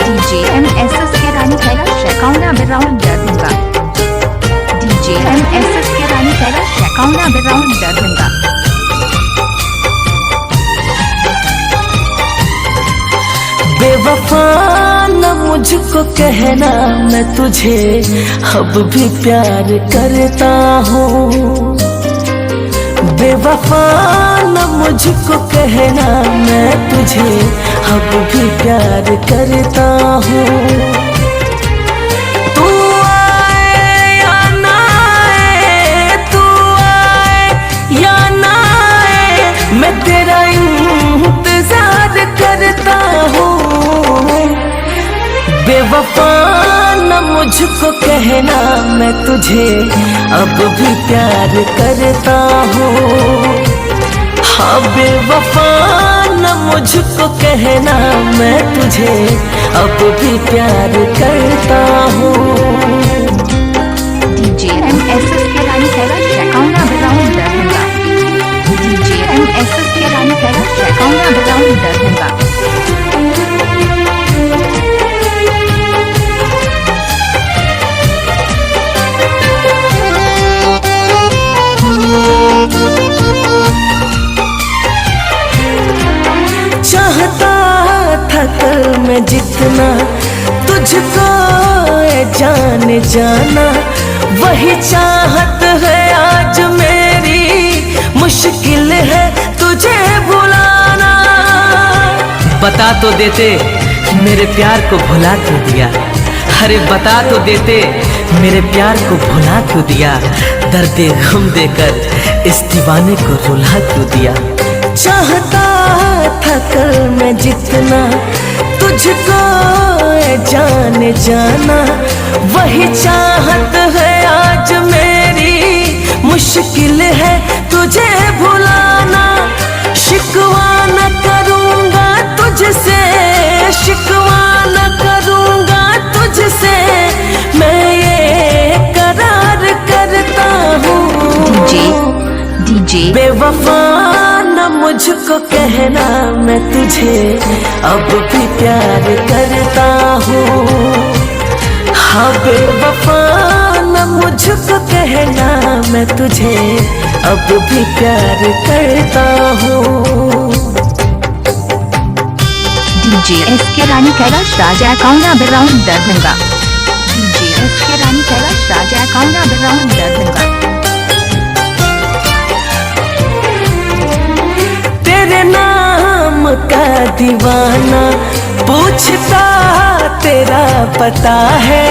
DJMSS के रानी Kailash शेकाउना बिराउन Darbhanga. DJMSS के रानी कैलाश शेकाउना बिराउन दरभंगा। बेवफा न मुझको कहना, मैं तुझे अब भी प्यार करता हूँ। बेवफा न मुझको कहना, मैं तुझे अब भी प्यार करता हूँ। तू आए या ना आए, तू आए या ना आए, मैं तेरा इंतजार करता हूँ। बेवफा न मुझको कहना, मैं तुझे अब भी प्यार करता हूँ। हाँ बेवफा न मुझको कहना, मैं तुझे अब भी प्यार करता हूँ। DJMSS के रानी कैलाश शेकाउना बिराउन दरभंगा। DJMSS के रानी कैलाश शेकाउना बिराउन दरभंगा। चाहता था कल मैं जितना तुझको जाने जाना, वही चाहत है आज मेरी, मुश्किल है तुझे भुलाना। बता तो देते मेरे प्यार को भुला क्यों दिया, अरे बता तो देते मेरे प्यार को भुला क्यों दिया। दर्द गम देकर इस दीवाने को रुला क्यों दिया। चाहता था कल मैं जितना तुझको जाने जाना, वही चाहत है आज मेरी, मुश्किल है तुझे भुलाना। शिकवा न करूँगा तुझसे, शिकवा न करूँगा तुझसे, मैं ये करार करता हूँ। DJ बेवफा न मुझको कहना, मैं तुझे अब भी प्यार करता हूँ। हाँ बेवफा न मुझको कहना, मैं तुझे अब भी प्यार करता हूँ। DJS के रानी कैलाश राजा काउना बिराउन दरभंगा। DJS के रानी कैलाश राजा काउना बिराउन दरभंगा। तेरे नाम का दीवाना पूछता तेरा पता है,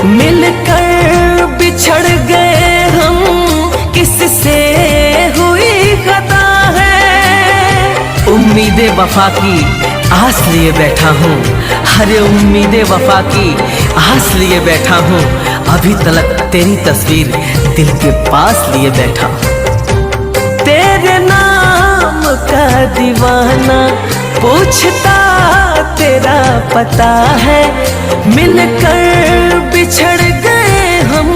मिलकर बिछड़ गए हम, किससे हुई खता है। उम्मीदें वफा की आस लिए बैठा हूँ, हरे उम्मीदें वफा की आस लिए बैठा हूँ। अभी तलक तेरी तस्वीर दिल के पास लिए बैठा हूँ। तेरे नाम का दीवाना पूछता तेरा पता है, मिलकर बिछड़ गए हम,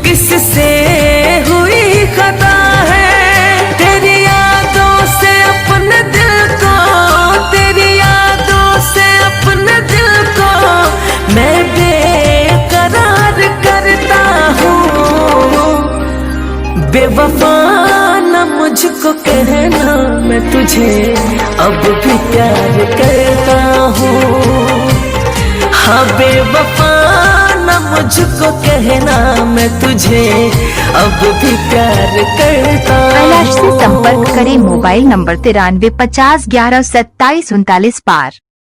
किससे हुई खता है। तेरी यादों से अपने दिल को, तेरी यादों से अपने दिल को मैं बेकरार करता हूँ। बेवफा न मुझको कहना, मैं तुझे अब भी प्यार करता हूँ। हाँ बेवफा न मुझको कहना, मैं तुझे अब भी प्यार करता हूँ। कैलाश से संपर्क करें मोबाइल नंबर 93 50 11 27 39 पर।